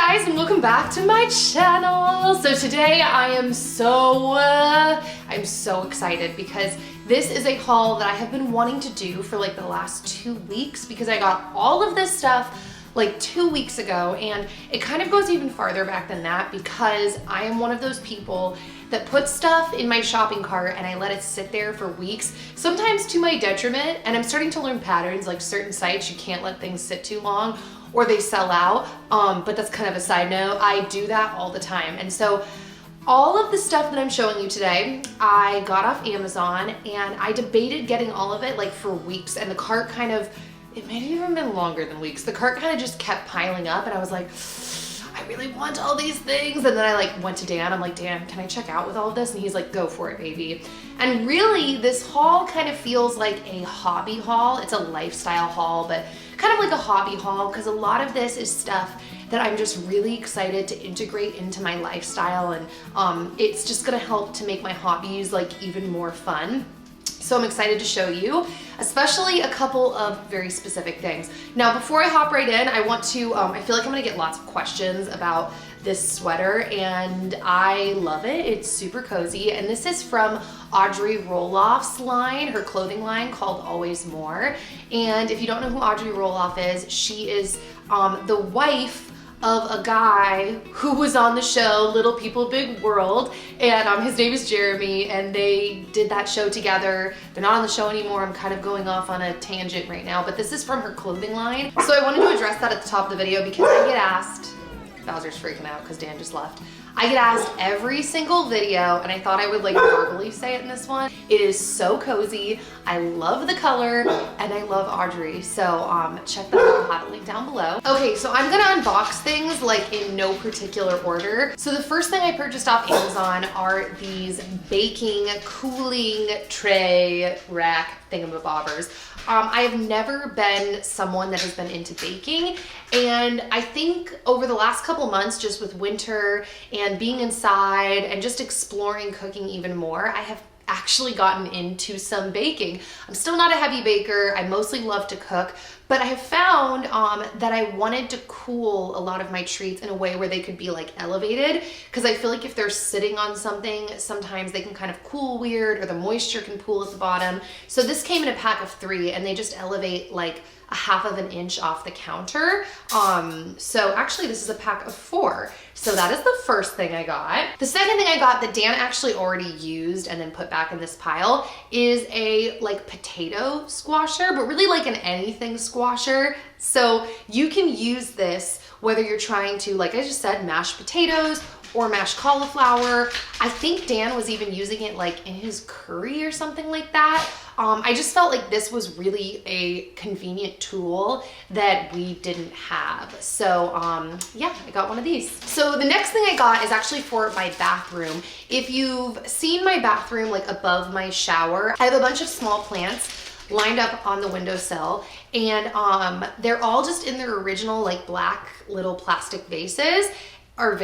guys, and welcome back to my channel. So today I am I'm so excited because this is a haul that I have been wanting to do for like the last 2 weeks because I got all of this stuff like 2 weeks ago, and it kind of goes even farther back than that because I am one of those people that puts stuff in my shopping cart and I let it sit there for weeks, sometimes to my detriment, and I'm starting to learn patterns. Like certain sites, you can't let things sit too long or they sell out, but that's kind of a side note. I do that all the time. And so all of the stuff that I'm showing you today, I got off Amazon, and I debated getting all of it like for weeks, and the cart kind of, it may have even been longer than weeks. The cart kind of just kept piling up, and I was like, I really want all these things. And then I like went to Dan. I'm like, Dan, can I check out with all of this? And he's like, go for it, baby. And really, this haul kind of feels like a hobby haul. It's a lifestyle haul, but kind of like a hobby haul because a lot of this is stuff that I'm just really excited to integrate into my lifestyle, and it's just gonna help to make my hobbies like even more fun. So I'm excited to show you, especially a couple of very specific things. Now, before I hop right in, I want to, I feel like I'm gonna get lots of questions about this sweater, and I love it. It's super cozy, and this is from Audrey Roloff's line, her clothing line called Always More. And if you don't know who Audrey Roloff is, she is the wife of a guy who was on the show Little People Big World, and his name is Jeremy, and they did that show together. They're not on the show anymore. I'm kind of going off on a tangent right now, but this is from her clothing line. So I wanted to address that at the top of the video because I get asked, Bowser's freaking out because Dan just left. I get asked every single video, and I thought I would like verbally say it in this one. It is so cozy. I love the color, and I love Audrey. So check that out. I'll have a link down below. Okay, so I'm gonna unbox things like in no particular order. So the first thing I purchased off Amazon are these baking cooling tray rack thingamabobbers. I have never been someone that has been into baking, and I think over the last couple months, just with winter and being inside and just exploring cooking even more, I have actually gotten into some baking. I'm still not a heavy baker. I mostly love to cook, but I have found that I wanted to cool a lot of my treats in a way where they could be like elevated, because I feel like if they're sitting on something, sometimes they can kind of cool weird, or the moisture can pool at the bottom. So this came in a pack of 3, and they just elevate like a 1/2 inch off the counter. So actually this is a pack of 4. So that is the first thing I got. The second thing I got that Dan actually already used and then put back in this pile is a like potato squasher, but really like an anything squasher. So you can use this whether you're trying to, like I just said, mash potatoes or mashed cauliflower. I think Dan was even using it like in his curry or something like that. I just felt like this was really a convenient tool that we didn't have. So yeah, I got one of these. So the next thing I got is actually for my bathroom. If you've seen my bathroom like above my shower, I have a bunch of small plants lined up on the windowsill, and they're all just in their original like black little plastic vases, or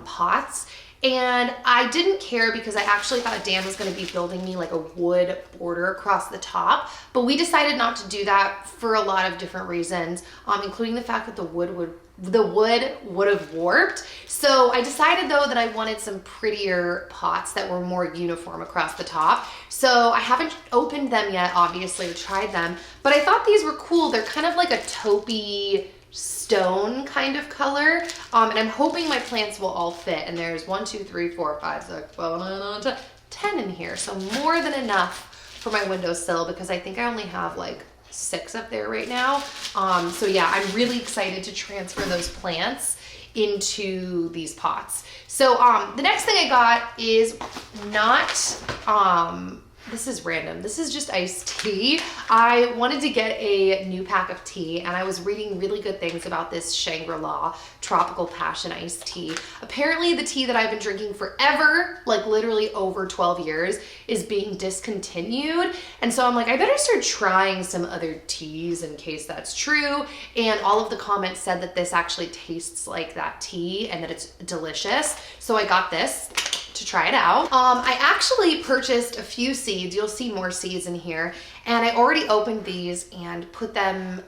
pots. And I didn't care because I actually thought Dan was going to be building me like a wood border across the top, but we decided not to do that for a lot of different reasons, including the fact that the wood would have warped. So I decided though that I wanted some prettier pots that were more uniform across the top. So I haven't opened them yet, obviously, or tried them, but I thought these were cool. They're kind of like a taupey stone kind of color, and I'm hoping my plants will all fit. And there's 1, 2, 3, 4, 5, 6, 7, 8, 9, 10 in here, so more than enough for my windowsill because I think I only have like 6 up there right now. So yeah, I'm really excited to transfer those plants into these pots. So the next thing I got is not this is random. This is just iced tea. I wanted to get a new pack of tea, and I was reading really good things about this Shangri-La Tropical Passion iced tea. Apparently the tea that I've been drinking forever, like literally over 12 years, is being discontinued. And so I'm like, I better start trying some other teas in case that's true. And all of the comments said that this actually tastes like that tea and that it's delicious. So I got this. to try it out. I actually purchased a few seeds. You'll see more seeds in here. And I already opened these and put them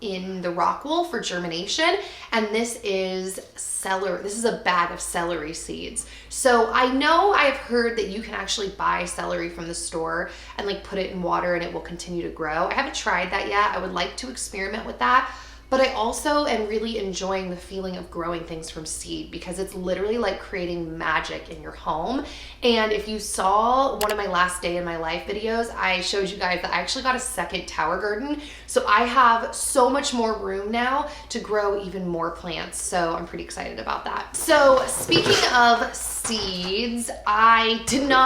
in the rock wool for germination. And this is celery. This is a bag of celery seeds. So I know I've heard that you can actually buy celery from the store and like put it in water and it will continue to grow. I haven't tried that yet. I would like to experiment with that. But I also am really enjoying the feeling of growing things from seed because it's literally like creating magic in your home. And if you saw one of my last day in my life videos, I showed you guys that I actually got a second tower garden. So I have so much more room now to grow even more plants. So I'm pretty excited about that. So speaking of seeds, I didn't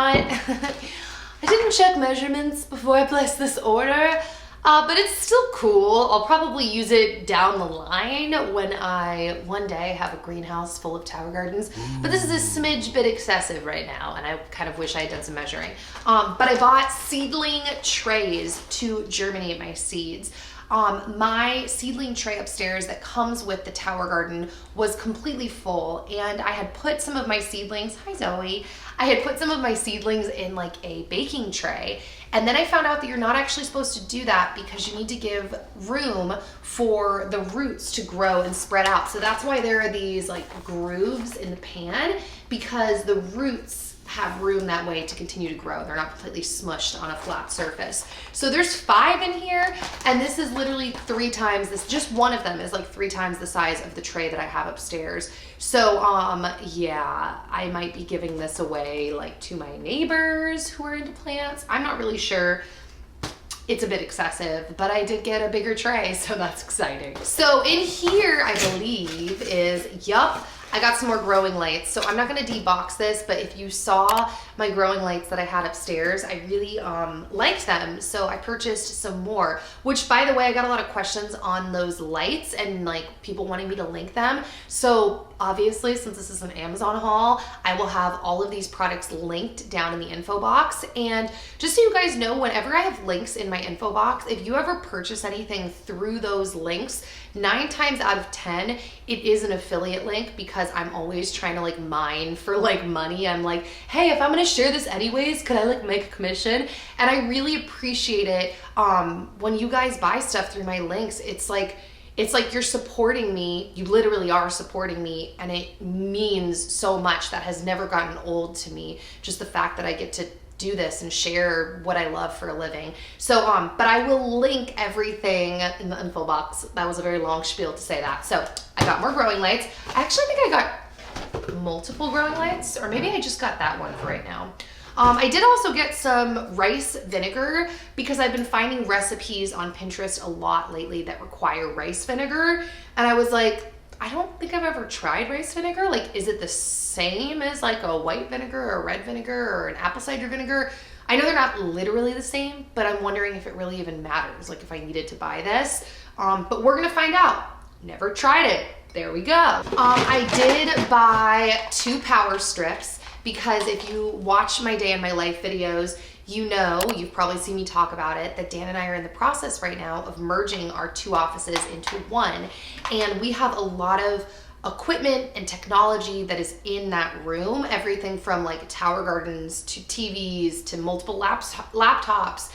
check measurements before I placed this order. But it's still cool. I'll probably use it down the line when I one day have a greenhouse full of tower gardens. But this is a smidge bit excessive right now, and I kind of wish I had done some measuring. But I bought seedling trays to germinate my seeds. My seedling tray upstairs that comes with the tower garden was completely full, and I had put some of my seedlings, hi Zoe, I had put some of my seedlings in like a baking tray. And then I found out that you're not actually supposed to do that because you need to give room for the roots to grow and spread out. So that's why there are these like grooves in the pan, because the roots have room that way to continue to grow. They're not completely smushed on a flat surface. So there's 5 in here, and this is literally 3 times this, just one of them is like 3 times the size of the tray that I have upstairs. So yeah, I might be giving this away like to my neighbors who are into plants. I'm not really sure. It's a bit excessive, but I did get a bigger tray, so that's exciting. So in here, I believe is, yup, I got some more growing lights. So I'm not gonna debox this, but if you saw my growing lights that I had upstairs, I really liked them. So I purchased some more, which by the way, I got a lot of questions on those lights and like people wanting me to link them. So obviously, since this is an Amazon haul, I will have all of these products linked down in the info box. And just so you guys know, whenever I have links in my info box, if you ever purchase anything through those links, 9 times out of 10, it is an affiliate link because I'm always trying to like mine for like money. I'm like, hey, if I'm gonna share this anyways, could I like make a commission? And I really appreciate it when you guys buy stuff through my links. It's like you're supporting me. You literally are supporting me, and it means so much. That has never gotten old to me. Just the fact that I get to do this and share what I love for a living. So, but I will link everything in the info box. That was a very long spiel to say that. So I got more growing lights. I actually think I got multiple growing lights, or maybe I just got that one for right now. I did also get some rice vinegar because I've been finding recipes on Pinterest a lot lately that require rice vinegar. And I was like, I don't think I've ever tried rice vinegar. Like, is it the same as like a white vinegar or a red vinegar or an apple cider vinegar? I know they're not literally the same, but I'm wondering if it really even matters, like if I needed to buy this. But we're gonna find out. Never tried it. There we go. I did buy 2 power strips because if you watch my day in my life videos, you know, you've probably seen me talk about it, that Dan and I are in the process right now of merging our 2 offices into one. And we have a lot of equipment and technology that is in that room. Everything from like tower gardens to TVs to multiple laptops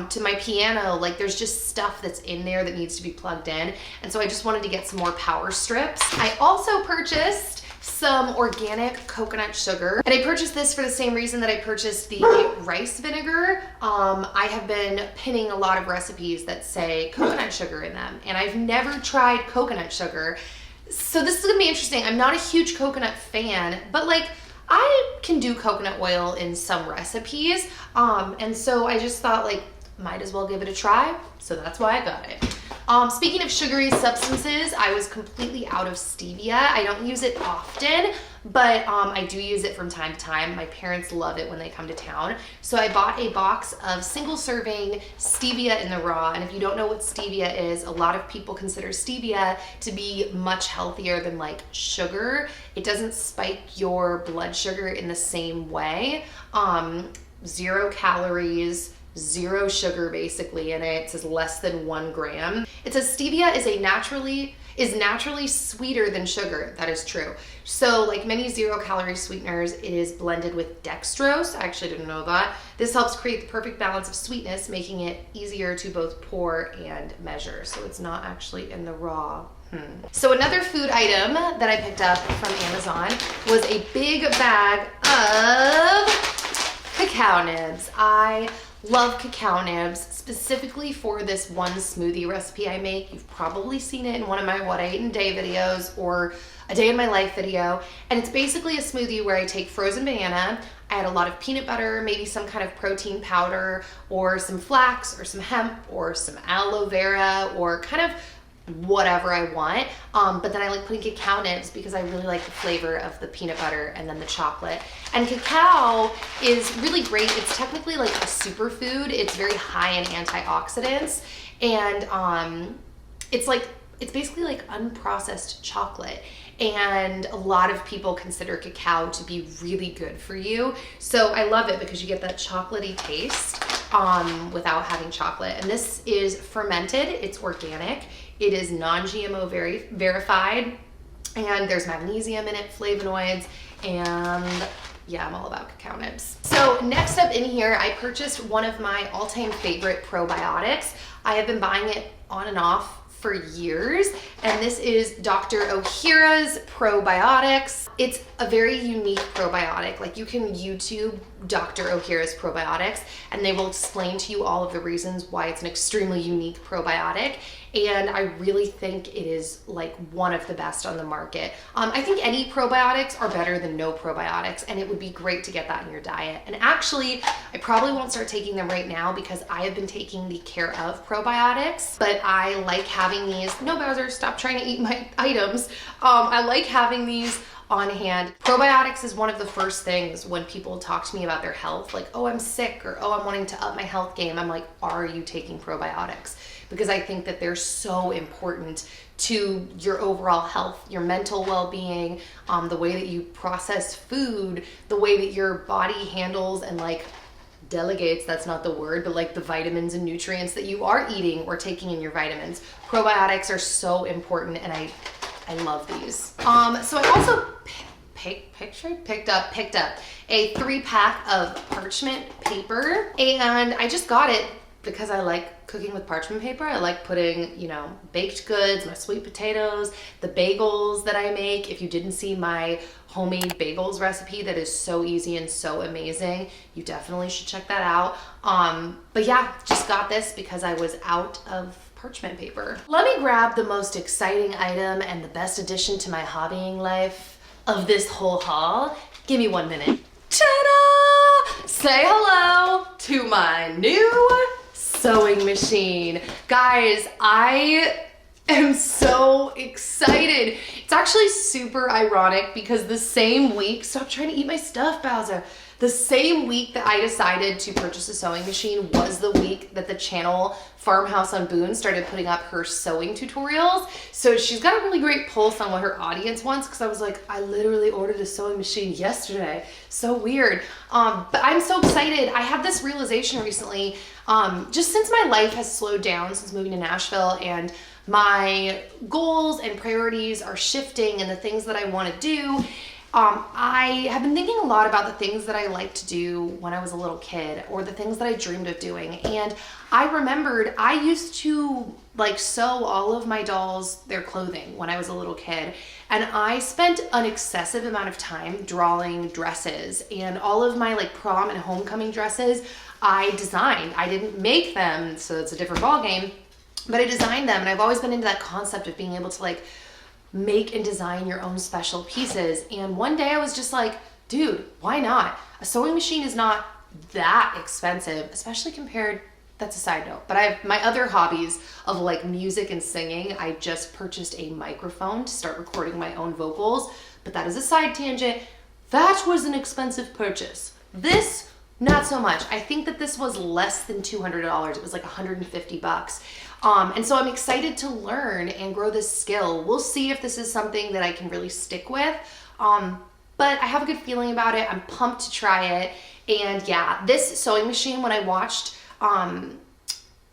to my piano. Like there's just stuff that's in there that needs to be plugged in. And so I just wanted to get some more power strips. I also purchased some organic coconut sugar. And I purchased this for the same reason that I purchased the rice vinegar. I have been pinning a lot of recipes that say coconut sugar in them, and I've never tried coconut sugar. So this is gonna be interesting. I'm not a huge coconut fan, but like I can do coconut oil in some recipes. And so I just thought like, might as well give it a try. So that's why I got it. Speaking of sugary substances, I was completely out of stevia. I don't use it often, but I do use it from time to time. My parents love it when they come to town. So I bought a box of single serving stevia in the raw. And if you don't know what stevia is, a lot of people consider stevia to be much healthier than like sugar. It doesn't spike your blood sugar in the same way. 0 calories, 0 sugar basically in it. It says less than 1 gram. It says stevia is is naturally sweeter than sugar. That is true. So like many 0-calorie sweeteners, it is blended with dextrose. I actually didn't know that. This helps create the perfect balance of sweetness, making it easier to both pour and measure. So it's not actually in the raw. So another food item that I picked up from Amazon was a big bag of Cacao Nibs. I love Cacao Nibs, specifically for this one smoothie recipe I make. You've probably seen it in one of my What I Ate in a Day videos or a Day in My Life video. And it's basically a smoothie where I take frozen banana, I add a lot of peanut butter, maybe some kind of protein powder, or some flax, or some hemp, or some aloe vera, or kind of whatever I want, but then I like putting cacao nibs because I really like the flavor of the peanut butter and then the chocolate. And cacao is really great. It's technically like a superfood. It's very high in antioxidants, and it's basically like unprocessed chocolate. And a lot of people consider cacao to be really good for you. So I love it because you get that chocolatey taste without having chocolate. And this is fermented, it's organic, it is non-GMO verified, and there's magnesium in it, flavonoids, and yeah, I'm all about cacao nibs. So next up in here, I purchased one of my all-time favorite probiotics. I have been buying it on and off for years, and this is Dr. Ohhira's Probiotics. It's a very unique probiotic. Like, you can YouTube Dr. Ohhira's Probiotics and they will explain to you all of the reasons why it's an extremely unique probiotic, and I really think it is like one of the best on the market. I think any probiotics are better than no probiotics, and it would be great to get that in your diet. And actually, I probably won't start taking them right now because I have been taking the Care of probiotics, but I like having these. No, Bowser, stop trying to eat my items. I like having these on hand. Probiotics is one of the first things when people talk to me about their health, like, oh, I'm sick, or oh, I'm wanting to up my health game. I'm like, are you taking probiotics? Because I think that they're so important to your overall health, your mental well-being, the way that you process food, the way that your body handles and like delegates, that's not the word, but like the vitamins and nutrients that you are eating or taking in your vitamins. Probiotics are so important, and I love these. So I also picked up a 3-pack of parchment paper, and I just got it because I like cooking with parchment paper. I like putting, you know, baked goods, my sweet potatoes, the bagels that I make. If you didn't see my homemade bagels recipe that is so easy and so amazing, you definitely should check that out. But yeah, just got this because I was out of parchment paper. Let me grab the most exciting item and the best addition to my hobbying life of this whole haul. Give me 1 minute. Ta-da! Say hello to my new sewing machine. Guys, I am so excited. It's actually super ironic because the same week, stop trying to eat my stuff, Bowser. The same week that I decided to purchase a sewing machine was the week that the channel Farmhouse on Boone started putting up her sewing tutorials. So she's got a really great pulse on what her audience wants, because I was like, I literally ordered a sewing machine yesterday. So weird. But I'm so excited. I had this realization recently, just since my life has slowed down since moving to Nashville, and my goals and priorities are shifting and the things that I want to do. I have been thinking a lot about the things that I liked to do when I was a little kid, or the things that I dreamed of doing. And I remembered I used to like sew all of my dolls their clothing when I was a little kid. And I spent an excessive amount of time drawing dresses, and all of my like prom and homecoming dresses I designed. I didn't make them, so it's a different ballgame, but I designed them. And I've always been into that concept of being able to like make and design your own special pieces. And one day I was just like, dude, why not? A sewing machine is not that expensive, especially compared, that's a side note, but I have my other hobbies of like music and singing. I just purchased a microphone to start recording my own vocals, but that is a side tangent. That was an expensive purchase. This, not so much. I think that this was less than $200. It was like $150. And so I'm excited to learn and grow this skill. We'll see if this is something that I can really stick with. But I have a good feeling about it. I'm pumped to try it. And yeah, this sewing machine, when I watched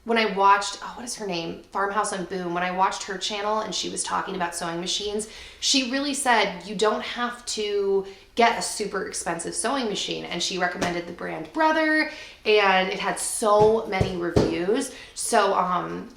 when I watched, oh, what is her name? Farmhouse on Boom. When I watched her channel and she was talking about sewing machines, she really said you don't have to get a super expensive sewing machine. And she recommended the brand Brother, and it had so many reviews. So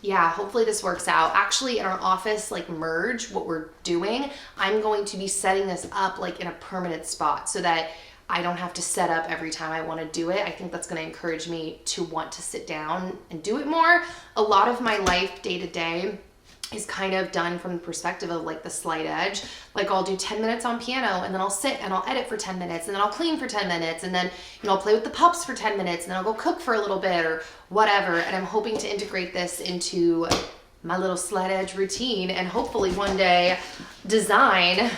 yeah, hopefully this works out. Actually, in our office like merge, what we're doing, I'm going to be setting this up like in a permanent spot so that I don't have to set up every time I want to do it. I think that's going to encourage me to want to sit down and do it more. A lot of my life day to day is kind of done from the perspective of like the slight edge. Like I'll do 10 minutes on piano, and then I'll sit and I'll edit for 10 minutes, and then I'll clean for 10 minutes, and then, you know, I'll play with the pups for 10 minutes, and then I'll go cook for a little bit or whatever. And I'm hoping to integrate this into my little slight edge routine and hopefully one day design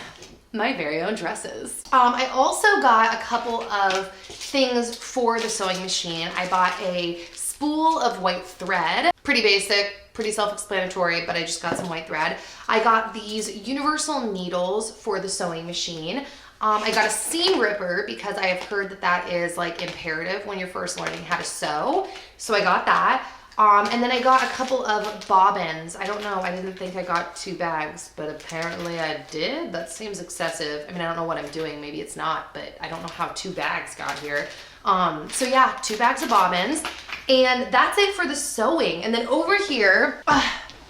my very own dresses. I also got a couple of things for the sewing machine. I bought a spool of white thread. Pretty basic, pretty self-explanatory, but I just got some white thread. I got these universal needles for the sewing machine. I got a seam ripper because I have heard that that is like imperative when you're first learning how to sew. So I got that. And then I got a couple of bobbins. I don't know, I didn't think I got 2 bags, but apparently I did. That seems excessive. I mean, I don't know what I'm doing, maybe it's not, but I don't know how 2 bags got here. So yeah, 2 bags of bobbins, and that's it for the sewing. And then over here,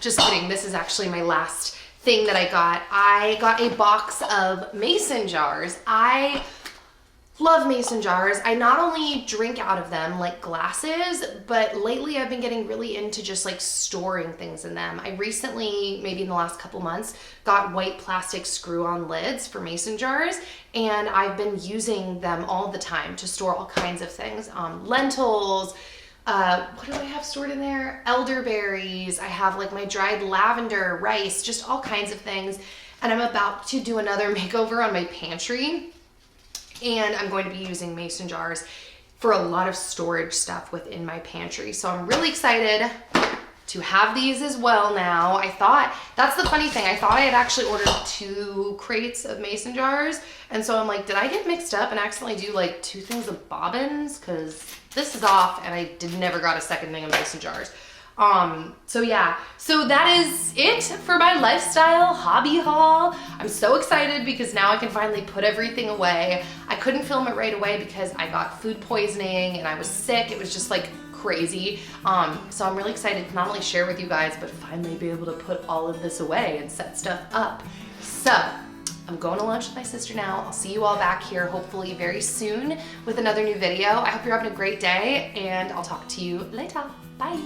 just kidding, this is actually my last thing that I got. I got a box of mason jars. I love mason jars. I not only drink out of them like glasses, but lately I've been getting really into just like storing things in them. I recently, maybe in the last couple months, got white plastic screw-on lids for mason jars, and I've been using them all the time to store all kinds of things. Lentils, what do I have stored in there? Elderberries. I have like my dried lavender, rice, just all kinds of things. And I'm about to do another makeover on my pantry, and I'm going to be using mason jars for a lot of storage stuff within my pantry. So I'm really excited to have these as well now. I thought, that's the funny thing, I thought I had actually ordered 2 crates of mason jars. And so I'm like, did I get mixed up and accidentally do like 2 things of bobbins? Because this is off, and I never got a second thing of mason jars. So yeah, so that is it for my lifestyle hobby haul. I'm so excited because now I can finally put everything away. I couldn't film it right away because I got food poisoning and I was sick. It was just like crazy. So I'm really excited to not only share with you guys, but finally be able to put all of this away and set stuff up. So I'm going to lunch with my sister now. I'll see you all back here hopefully very soon with another new video. I hope you're having a great day, and I'll talk to you later. Bye.